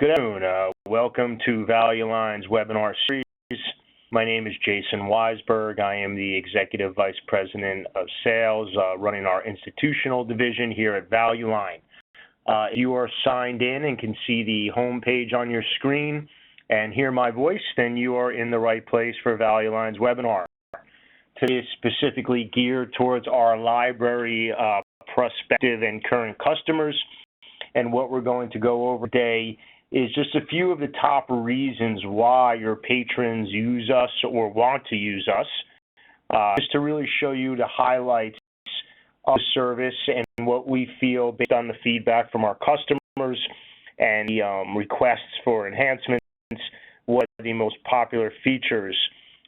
Good afternoon. Welcome to Value Line's webinar series. My name is Jason Wiseberg. I am the Executive Vice President of Sales running our institutional division here at Value Line. If you are signed in and can see the home page on your screen and hear my voice, then you are in the right place for Value Line's webinar. Today is specifically geared towards our library prospective and current customers. And what we're going to go over today is just a few of the top reasons why your patrons use us or want to use us, just to really show you the highlights of the service and what we feel based on the feedback from our customers and the requests for enhancements, what are the most popular features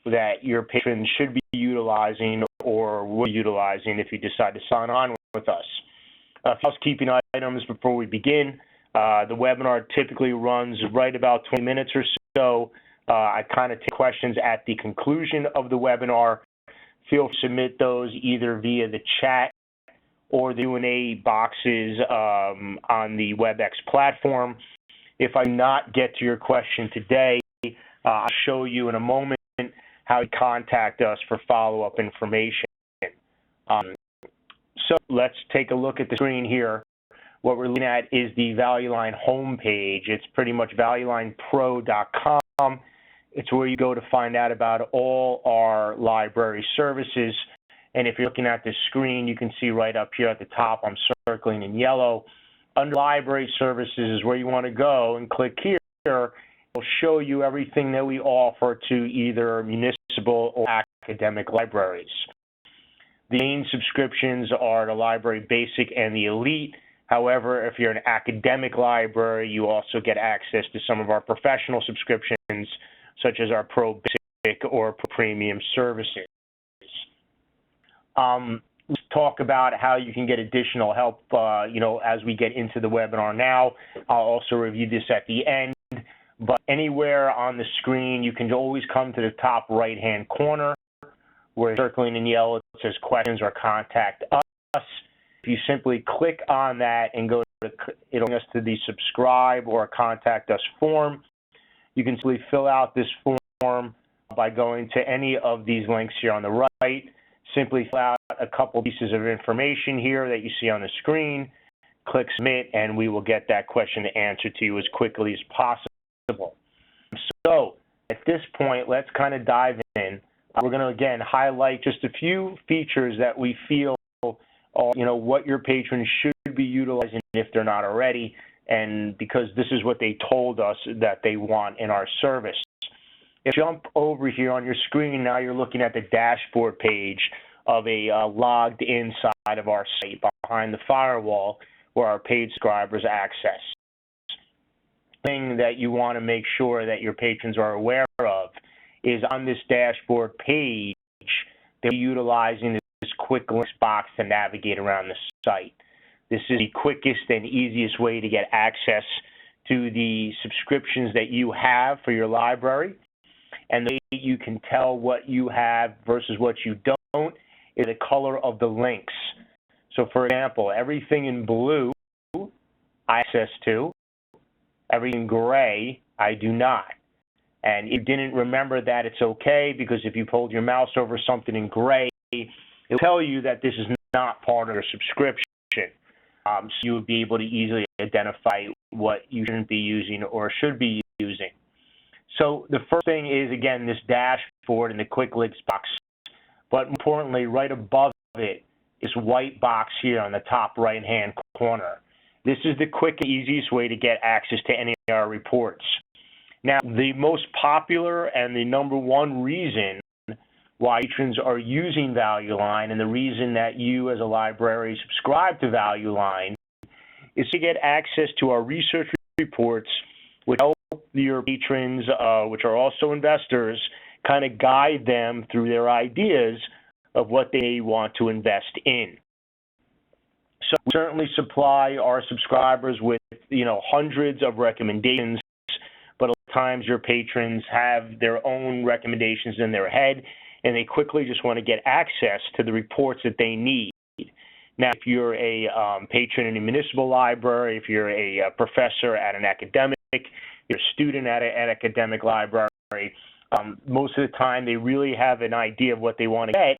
that your patrons should be utilizing or will be utilizing if you decide to sign on with us. Housekeeping items before we begin. The webinar typically runs right about 20 minutes or so. I kind of take questions at the conclusion of the webinar. Feel free to submit those either via the chat or the Q&A boxes on the WebEx platform. If I do not get to your question today, I'll show you in a moment how to contact us for follow-up information. So let's take a look at the screen here. What we're looking at is the Value Line homepage. It's pretty much valuelinepro.com. It's where you go to find out about all our library services. And if you're looking at the screen, you can see right up here at the top, I'm circling in yellow. Under Library Services is where you want to go and click here. It'll show you everything that we offer to either municipal or academic libraries. The main subscriptions are the Library Basic and the Elite. However, if you're an academic library, you also get access to some of our professional subscriptions, such as our Pro Basic or Pro Premium services. Let's talk about how you can get additional help, as we get into the webinar now. I'll also review this at the end. But anywhere on the screen, you can always come to the top right-hand corner where circling in yellow it says questions or contact us. If you simply click on that and go to, it'll bring us to the subscribe or contact us form. You can simply fill out this form by going to any of these links here on the right. Simply fill out a couple pieces of information here that you see on the screen, click submit, and we will get that question answered to you as quickly as possible. So at this point, let's kind of dive in. We're going to, again, highlight just a few features that we feel are, what your patrons should be utilizing if they're not already, and because this is what they told us that they want in our service. If you jump over here on your screen, now you're looking at the dashboard page of a logged in side of our site behind the firewall where our paid subscribers access. The thing that you want to make sure that your patrons are aware of is on this dashboard page, they're utilizing this quick links box to navigate around the site. This is the quickest and easiest way to get access to the subscriptions that you have for your library. And the way you can tell what you have versus what you don't is the color of the links. So for example, everything in blue I access to, everything in gray I do not. And if you didn't remember that, it's okay, because if you pulled your mouse over something in gray, it'll tell you that this is not part of your subscription. So you would be able to easily identify what you shouldn't be using or should be using. So the first thing is, again, this dashboard and the quick links box. But importantly, right above it, this white box here on the top right-hand corner. This is the quick and easiest way to get access to any of our reports. Now, the most popular and the #1 reason why patrons are using Value Line, and the reason that you as a library subscribe to Value Line, is to get access to our research reports, which help your patrons, which are also investors, kind of guide them through their ideas of what they want to invest in. So we certainly supply our subscribers with, hundreds of recommendations, but a lot of times your patrons have their own recommendations in their head, and they quickly just want to get access to the reports that they need. Now, if you're a patron in a municipal library, if you're a professor at an academic you're a student at an academic library, most of the time they really have an idea of what they want to get,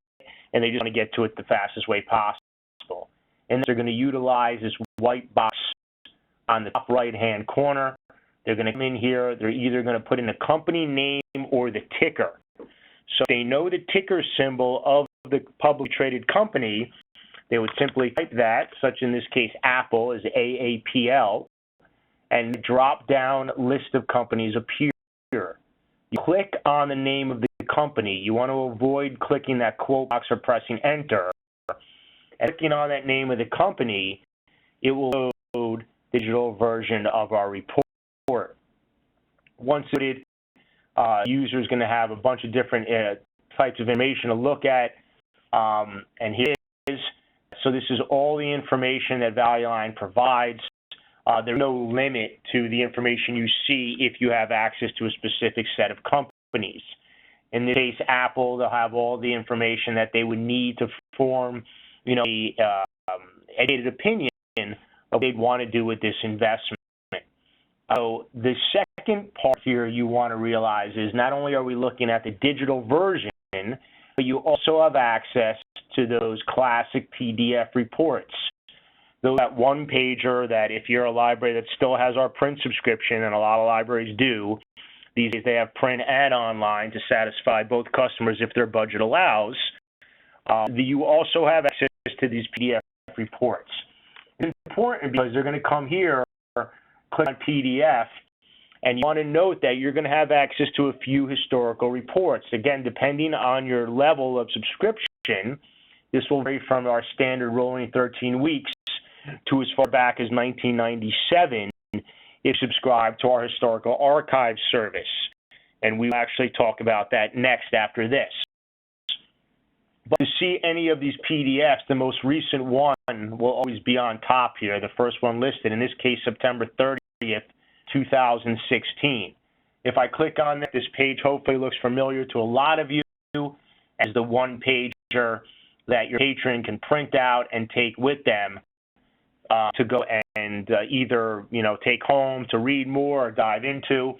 and they just want to get to it the fastest way possible. And they're going to utilize this white box on the top right-hand corner. They're going to come in here. They're either going to put in the company name or the ticker. So if they know the ticker symbol of the publicly traded company, they would simply type that, such in this case Apple is AAPL, and drop-down list of companies appear. You click on the name of the company. You want to avoid clicking that quote box or pressing enter. And clicking on that name of the company, it will load the digital version of our report. Once loaded, the user is going to have a bunch of different types of information to look at. And here it is. So this is all the information that Value Line provides. There's no limit to the information you see if you have access to a specific set of companies. In this case, Apple, they'll have all the information that they would need to form, an educated opinion of what they'd want to do with this investment. So the second part here you want to realize is not only are we looking at the digital version, but you also have access to those classic PDF reports. That one-pager that if you're a library that still has our print subscription, and a lot of libraries do, these days they have print and online to satisfy both customers if their budget allows, you also have access to these PDF reports. It's important because they're going to come here, click on PDF, and you want to note that you're going to have access to a few historical reports. Again, depending on your level of subscription, this will vary from our standard rolling 13 weeks to as far back as 1997 if subscribed to our historical archive service. And we will actually talk about that next after this. But to see any of these PDFs, the most recent one will always be on top here, the first one listed, in this case September 30th, 2016. If I click on that, this page hopefully looks familiar to a lot of you as the one-pager that your patron can print out and take with them to go and either take home to read more or dive into.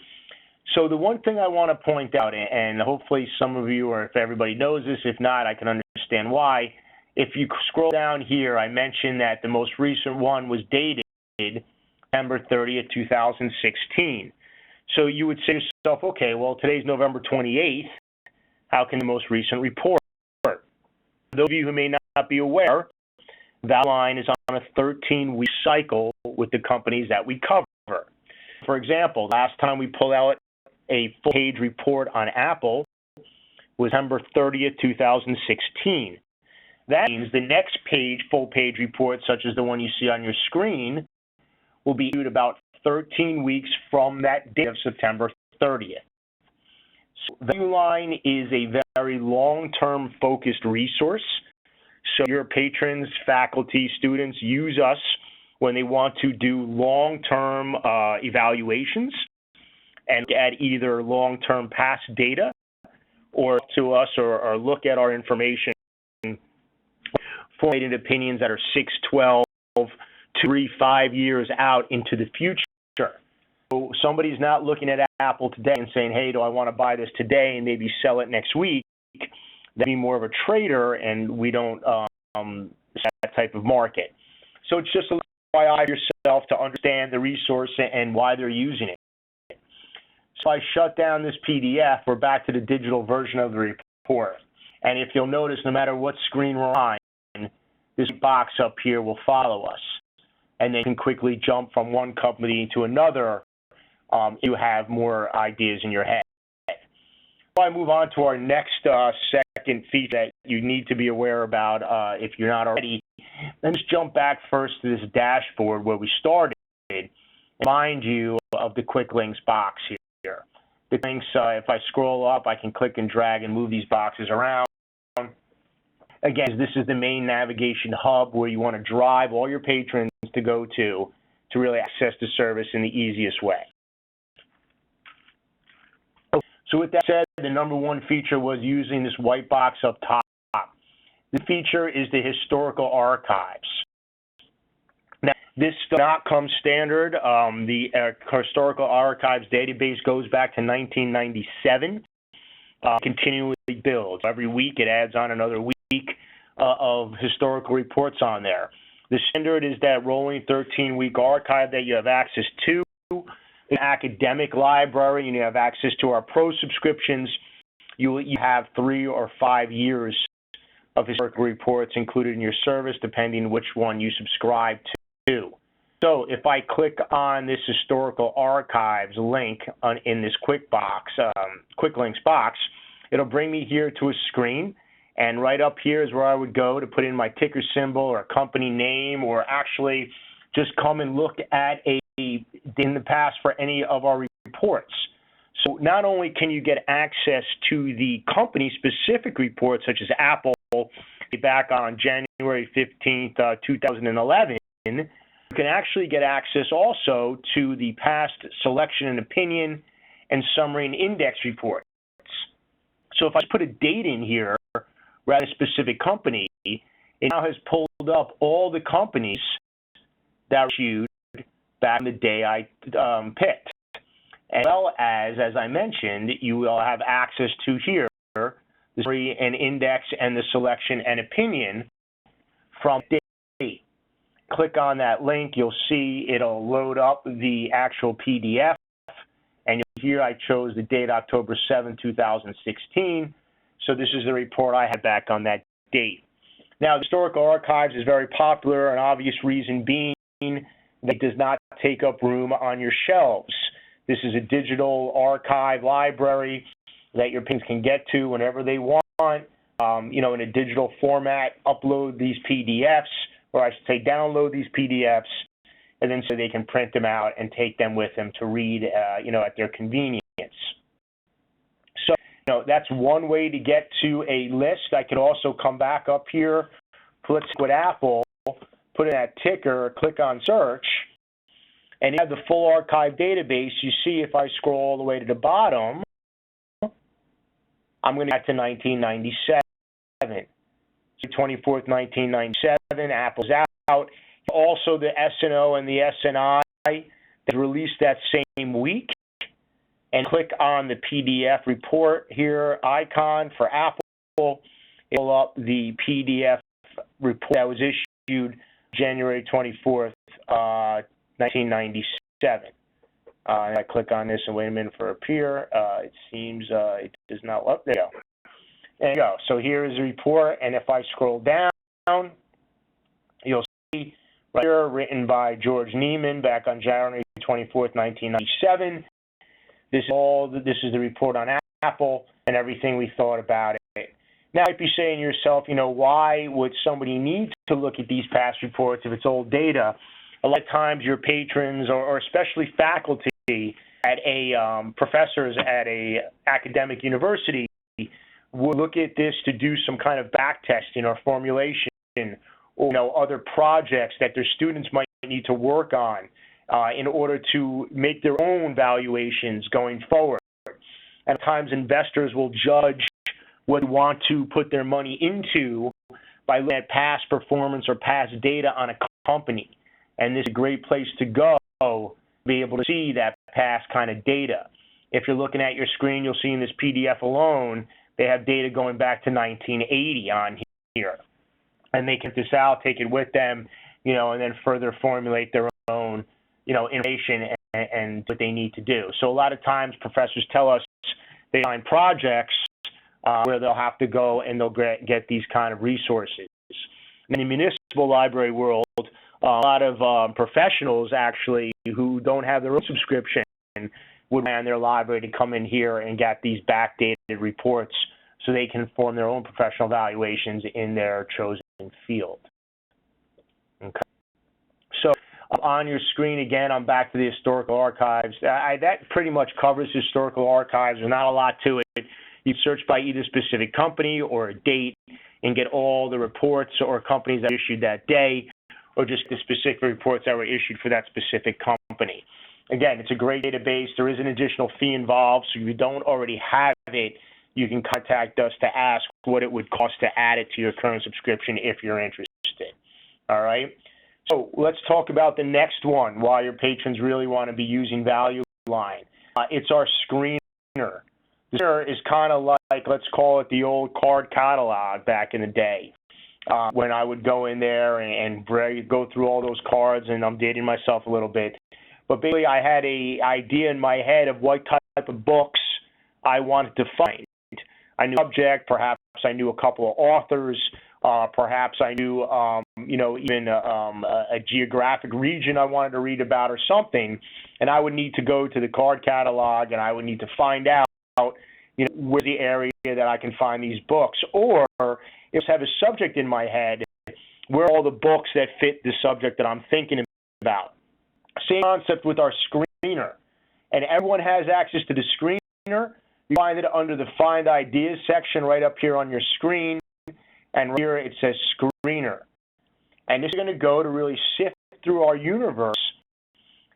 So the one thing I want to point out, and hopefully some of you, or if everybody knows this, if not, I can understand why. If you scroll down here, I mentioned that the most recent one was dated September 30th, 2016. So you would say to yourself, okay, well, today's November 28th. How can the most recent report? For those of you who may not be aware, Value Line is on a 13-week cycle with the companies that we cover. For example, last time we pulled out a full-page report on Apple was September 30th, 2016. That means the next page, full-page report, such as the one you see on your screen, will be issued about 13 weeks from that date of September 30th. So Value Line is a very long-term focused resource. So your patrons, faculty, students use us when they want to do long-term evaluations and at either long-term past data or to us or look at our information, formulated opinions that are 6, 12, 3, 5 years out into the future. So somebody's not looking at Apple today and saying, hey, do I want to buy this today and maybe sell it next week? That'd be more of a trader, and we don't that type of market. So it's just a little FYI yourself to understand the resource and why they're using it. So I shut down this PDF. We're back to the digital version of the report. And if you'll notice, no matter what screen we're on, this box up here will follow us. And then you can quickly jump from one company to another if you have more ideas in your head. Before I move on to our next second feature that you need to be aware about if you're not already, let's jump back first to this dashboard where we started and remind you of the quick links box here. The links, if I scroll up, I can click and drag and move these boxes around. Again, this is the main navigation hub where you want to drive all your patrons to go to really access the service in the easiest way. So with that said, the number one feature was using this white box up top. The feature is the historical archives. Now, this does not come standard. The Historical Archives database goes back to 1997. Continually builds. Every week it adds on another week of historical reports on there. The standard is that rolling 13-week archive that you have access to. The academic library, and you have access to our pro subscriptions. You have 3 or 5 years of historical reports included in your service, depending which one you subscribe to. So if I click on this Historical Archives link in this quick links box, it'll bring me here to a screen, and right up here is where I would go to put in my ticker symbol or company name, or actually just come and look at in the past for any of our reports. So not only can you get access to the company-specific reports, such as Apple, back on January 15th, 2011, you can actually get access also to the past selection and opinion and summary and index reports. So if I put a date in here, rather specific company, it now has pulled up all the companies that were issued back in the day I picked. As well as I mentioned, you will have access to here the summary and index and the selection and opinion from date. Click on that link, you'll see it'll load up the actual PDF. And here I chose the date October 7, 2016. So this is the report I had back on that date. Now, the Historical Archives is very popular, an obvious reason being that it does not take up room on your shelves. This is a digital archive library that your patients can get to whenever they want, in a digital format, upload these PDFs, or I should say download these PDFs, and then so they can print them out and take them with them to read, at their convenience. So, that's one way to get to a list. I could also come back up here, let's with Apple, put in that ticker, click on search, and you have the full archive database. You see if I scroll all the way to the bottom, I'm going to get to 1997. 24th, 1997, Apple's out. Also, the SNO and the SNI that released that same week. And click on the PDF report here icon for Apple. It'll pull up the PDF report that was issued January 24th, 1997. And I click on this and wait a minute for appear. It seems it does not. Oh, there you go. There you go. So here is the report, and if I scroll down, you'll see right here, written by George Neiman back on January 24th, 1997. This is the report on Apple and everything we thought about it. Now, you might be saying to yourself, why would somebody need to look at these past reports if it's old data? A lot of times your patrons or especially faculty at professors at a academic university will look at this to do some kind of back testing or formulation or other projects that their students might need to work on in order to make their own valuations going forward. And at times investors will judge what they want to put their money into by looking at past performance or past data on a company. And this is a great place to go to be able to see that past kind of data. If you're looking at your screen, you'll see in this PDF alone, they have data going back to 1980 on here. And they can take this out, take it with them, and then further formulate their own information and what they need to do. So a lot of times professors tell us they find projects where they'll have to go and they'll get these kind of resources. In the municipal library world, a lot of professionals actually who don't have their own subscription would rely on their library to come in here and get these backdated reports so they can form their own professional valuations in their chosen field. Okay. So on your screen again, I'm back to the Historical Archives. That pretty much covers Historical Archives. There's not a lot to it. You search by either specific company or a date and get all the reports or companies that issued that day, or just the specific reports that were issued for that specific company. Again, it's a great database. There is an additional fee involved, so if you don't already have it, you can contact us to ask what it would cost to add it to your current subscription if you're interested. All right? So let's talk about the next one, why your patrons really want to be using Value Line. It's our screener. The screener is kind of like, let's call it the old card catalog back in the day. When I would go in there and go through all those cards, and I'm dating myself a little bit. But basically, I had an idea in my head of what type of books I wanted to find. I knew the subject, perhaps I knew a couple of authors, perhaps I knew, even a geographic region I wanted to read about or something, and I would need to go to the card catalog and I would need to find out, where the area that I can find these books, or if I have a subject in my head, where are all the books that fit the subject that I'm thinking about. Same concept with our screener, and everyone has access to the screener. You find it under the Find Ideas section right up here on your screen, and right here it says Screener. And this is going to go to really sift through our universe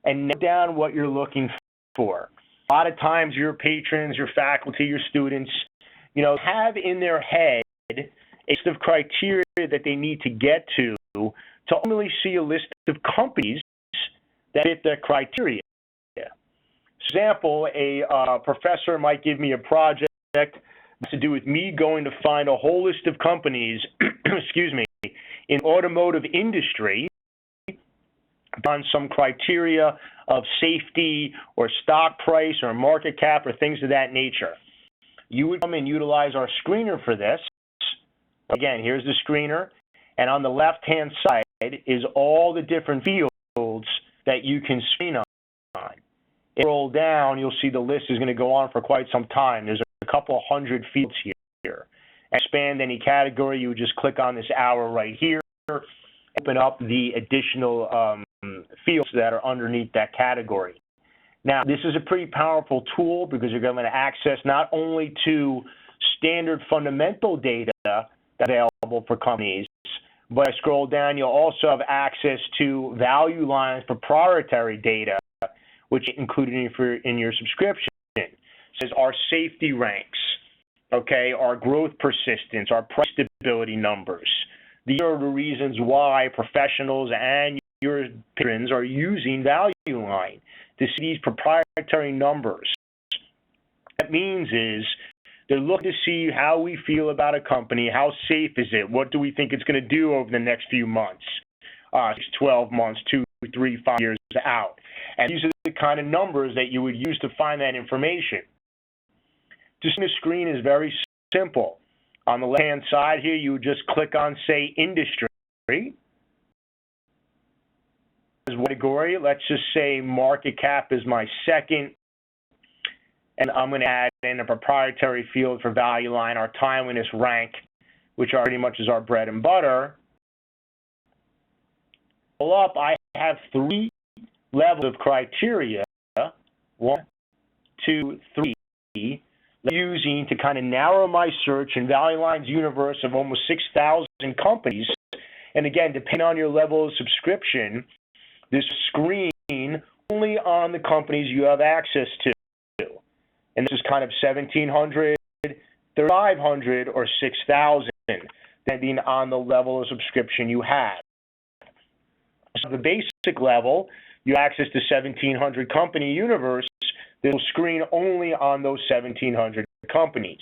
and note down what you're looking for. A lot of times your patrons, your faculty, your students, have in their head a list of criteria that they need to get to ultimately see a list of companies that fit their criteria. For example, a professor might give me a project to do with me going to find a whole list of companies, in automotive industry on some criteria of safety or stock price or market cap or things of that nature. You would come and utilize our screener for this. Again, here's the screener, and on the left-hand side is all the different fields that you can screen on. If you roll down, you'll see the list is going to go on for quite some time. There's a couple hundred fields here. Expand any category, you would just click on this arrow right here, open up the additional fields that are underneath that category. Now, this is a pretty powerful tool because you're going to access not only to standard fundamental data that's available for companies, but as I scroll down, you'll also have access to Value Line's proprietary data, which is included in your subscription. It says our safety ranks, our growth persistence, our price stability numbers. These are the reasons why professionals and your patrons are using Value Line to see these proprietary numbers. What that means is they're looking to see how we feel about a company, how safe is it, what do we think it's going to do over the next few months, 12 months, 2, 3, 5 years out. And these are the kind of numbers that you would use to find that information. Just the screen is very simple. On the left-hand side here, you would just click on, say, industry. As category, let's just say market cap is my second. And I'm going to add in a proprietary field for Value Line, our timeliness rank, which pretty much is our bread and butter. Up, I have 3 levels of criteria, 1, 2, 3, using to kind of narrow my search in Value Line's universe of almost 6,000 companies. And again, depending on your level of subscription, this screen only on the companies you have access to. And this is kind of 1,700, 3,500, or 6,000, depending on the level of subscription you have. So the basic level, you have access to 1,700 company universe that will screen only on those 1,700 companies.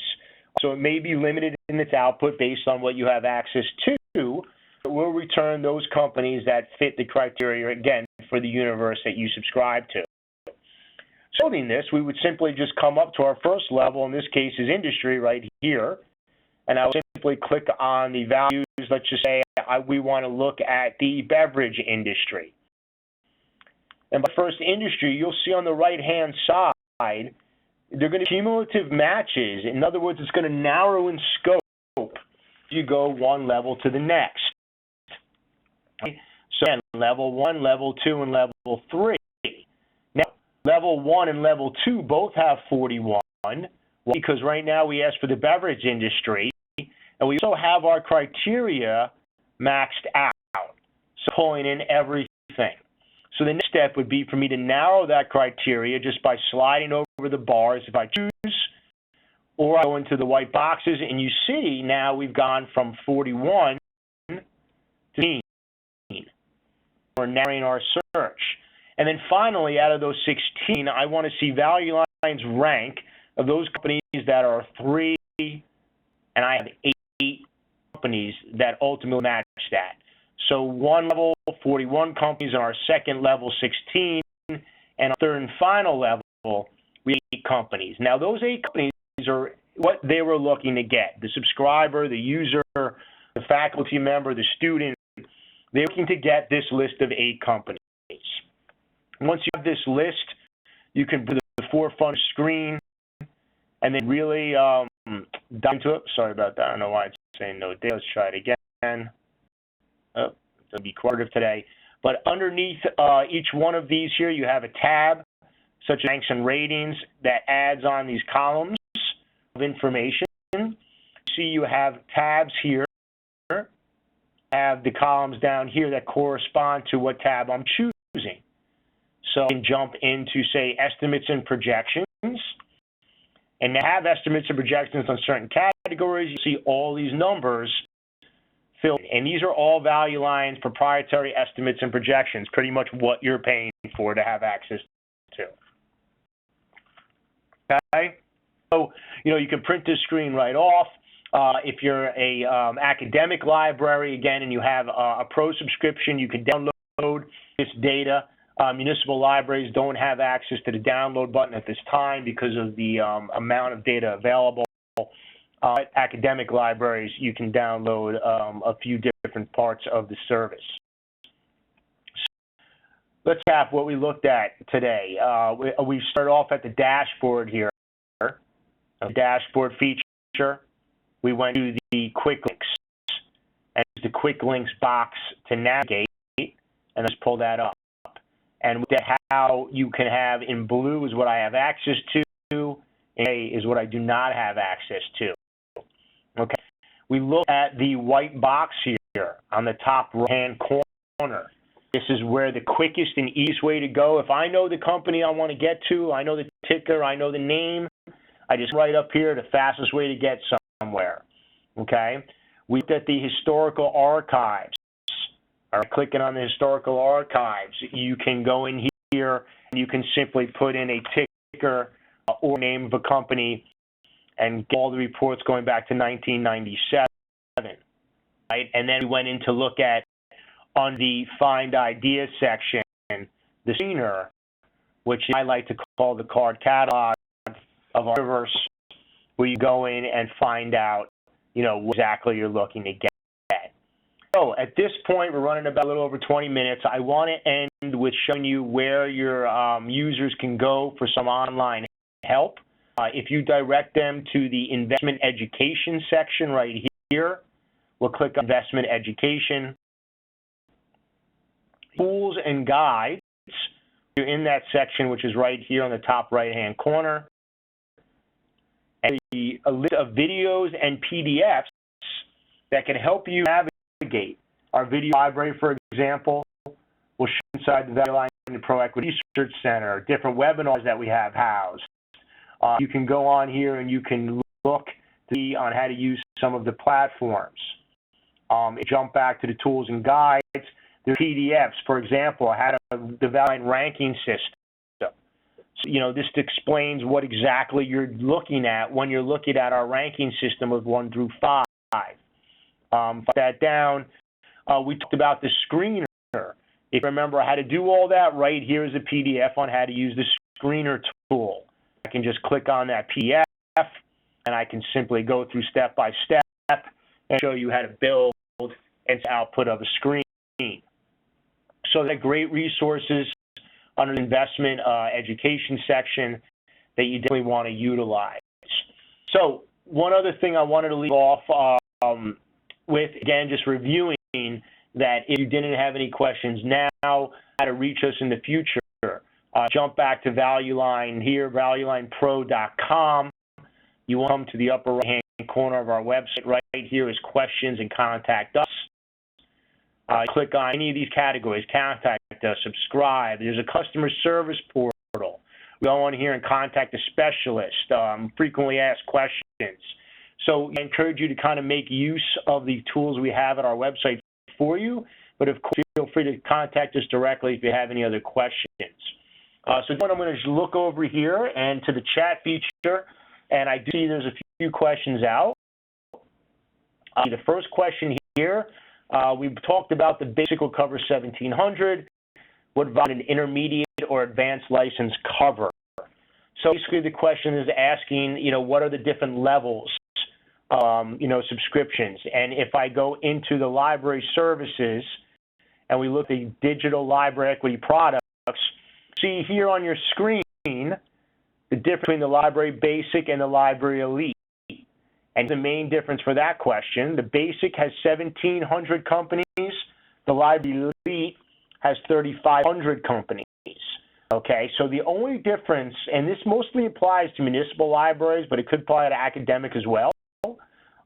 So it may be limited in its output based on what you have access to, but we'll return those companies that fit the criteria, again, for the universe that you subscribe to. Building this, we would simply just come up to our first level, in this case is industry right here, and I would simply click on the values. Let's just say we want to look at the beverage industry. And by first industry, you'll see on the right-hand side, they're going to be cumulative matches. In other words, it's going to narrow in scope as you go one level to the next. Okay? So again, level 1, level 2, and level 3. Now, level 1 and level 2 both have 41, because right now we asked for the beverage industry, and we also have our criteria maxed out, so pulling in everything. So the next step would be for me to narrow that criteria just by sliding over the bars if I choose, or I go into the white boxes, and you see now we've gone from 41 to 15. narrowing our search. And then finally, out of those 16, I want to see Value Line's rank of those companies that are 3, and I have 8 companies that ultimately match that. So one level, 41 companies, and our second level, 16, and our third and final level, we have 8 companies. Now, those 8 companies are what they were looking to get. The subscriber, the user, the faculty member, the student, they're looking to get this list of 8 companies. Once you have this list, you can put the forefront of the screen and then really dive into it. Sorry about that. I don't know why it's saying no data. Let's try it again. Oh, it'll be cooperative today. But underneath each one of these here, you have a tab, such as ranks and ratings, that adds on these columns of information. See, you have tabs here, have the columns down here that correspond to what tab I'm choosing. So I can jump into, say, estimates and projections. And to have estimates and projections on certain categories, you see all these numbers filled in. And these are all Value Line's proprietary estimates and projections, pretty much what you're paying for to have access to. Okay? So, you can print this screen right off. If you're a academic library, again, and you have a pro subscription, you can download this data. Municipal libraries don't have access to the download button at this time because of the amount of data available. Academic libraries, you can download a few different parts of the service. Let's recap what we looked at today. We start off at the dashboard here, a dashboard feature. We went to the quick links and the quick links box to navigate, and let's pull that up. And looked at how you can have in blue is what I have access to, and A is what I do not have access to. Okay. We look at the white box here on the top right-hand corner. This is where the quickest and easiest way to go. If I know the company I want to get to, I know the ticker, I know the name, I just write up here the fastest way to get somewhere. Okay. We looked at the historical archives. All right, clicking on the historical archives, you can go in here and you can simply put in a ticker or name of a company and get all the reports going back to 1997. Right? And then we went in to look at, on the Find Ideas section, the screener, which I like to call the card catalog of our universe, where you go in and find out, what exactly you're looking to get. So at this point, we're running about a little over 20 minutes. I want to end with showing you where your users can go for some online help. If you direct them to the investment education section right here, we'll click on investment education. Tools and guides, you're in that section, which is right here on the top right-hand corner. And a list of videos and PDFs that can help you navigate. Our video library, for example, will show inside the Value Line Pro Equity Research Center, different webinars that we have housed. You can go on here and you can look to see on how to use some of the platforms. Jump back to the tools and guides. There are PDFs, for example, how to the Value Line ranking system. So, this explains what exactly you're looking at when you're looking at our ranking system of 1 through 5. Put that down. We talked about the screener. If you remember how to do all that, right here is a PDF on how to use the screener tool. I can just click on that PDF, and I can simply go through step by step and show you how to build and output of a screen. So they're great resources under the investment education section that you definitely want to utilize. So one other thing I wanted to leave off with, again, just reviewing that if you didn't have any questions now, how to reach us in the future, jump back to Value Line here, valuelinepro.com. You want to come to the upper right-hand corner of our website. Right here is questions and contact us. Click on any of these categories, contact us, subscribe. There's a customer service portal. Go on here and contact a specialist, frequently asked questions. So I encourage you to kind of make use of the tools we have at our website for you but of course, feel free to contact us directly if you have any other questions. So I'm going to look over here and to the chat feature, and I do see there's a few questions out. The first question here, we've talked about the basic will cover 1,700. What about an intermediate or advanced license cover? So basically the question is asking, what are the different levels, subscriptions? And if I go into the library services and we look at the digital library equity products, see here on your screen the difference between the library basic and the library elite. And the main difference for that question, the basic has 1,700 companies, the library elite has 3,500 companies. Okay, so the only difference, and this mostly applies to municipal libraries, but it could apply to academic as well.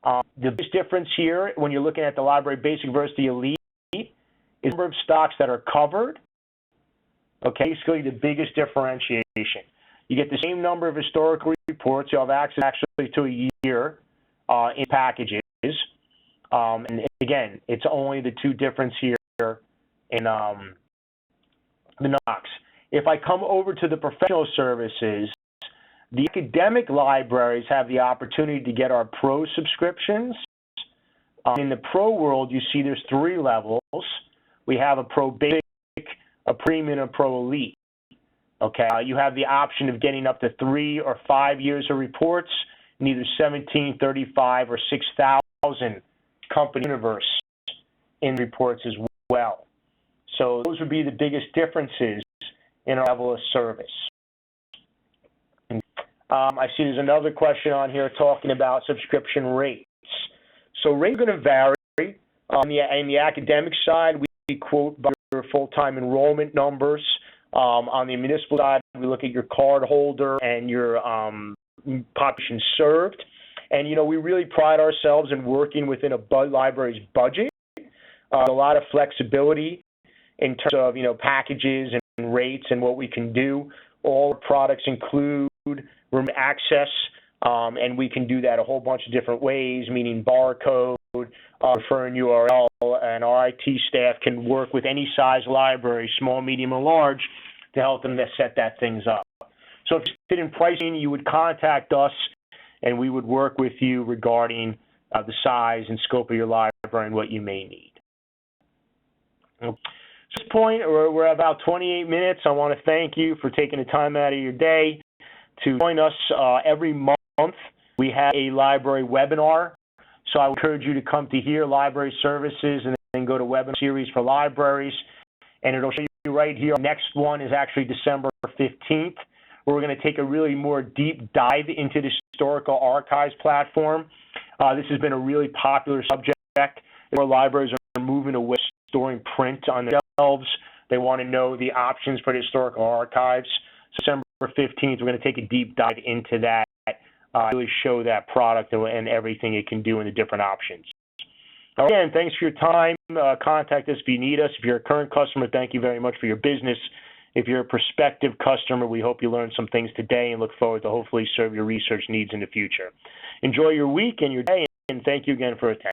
The biggest difference here, when you're looking at the library basic versus the elite, is the number of stocks that are covered. Okay, basically the biggest differentiation. You get the same number of historical reports. You'll have access actually to a year in packages. And again, it's only the two difference here in the NOx. If I come over to the professional services, the academic libraries have the opportunity to get our pro subscriptions. In the pro world, you see there's 3 levels. We have a pro basic, a premium, and a pro elite. Okay, you have the option of getting up to 3 or 5 years of reports in either 17, 35, or 6,000 company universe in reports as well. So those would be the biggest differences in our level of service. I see there's another question on here talking about subscription rates. So rates are going to vary. On the academic side, we quote by your full-time enrollment numbers. On the municipal side, we look at your card holder and your population served. And, we really pride ourselves in working within a library's budget. A lot of flexibility in terms of, packages and rates and what we can do. All products include room access, and we can do that a whole bunch of different ways, meaning barcode, referring URL, and our IT staff can work with any size library, small, medium, or large, to help them set that things up. So if you're interested in pricing, you would contact us, and we would work with you regarding the size and scope of your library and what you may need. Okay. At this point, we're about 28 minutes. I want to thank you for taking the time out of your day to join us. Every month. We have a library webinar, so I would encourage you to come to here, library services, and then go to webinar series for libraries, and it'll show you right here. Next one is actually December 15th, where we're going to take a really more deep dive into the historical archives platform. This has been a really popular subject. Where libraries are moving away from storing print on their shelves. They want to know the options for the historical archives. So December 15th, we're going to take a deep dive into that, really show that product and everything it can do and the different options. Again, thanks for your time. Contact us if you need us. If you're a current customer, thank you very much for your business. If you're a prospective customer, we hope you learned some things today and look forward to hopefully serve your research needs in the future. Enjoy your week and your day, and thank you again for attending.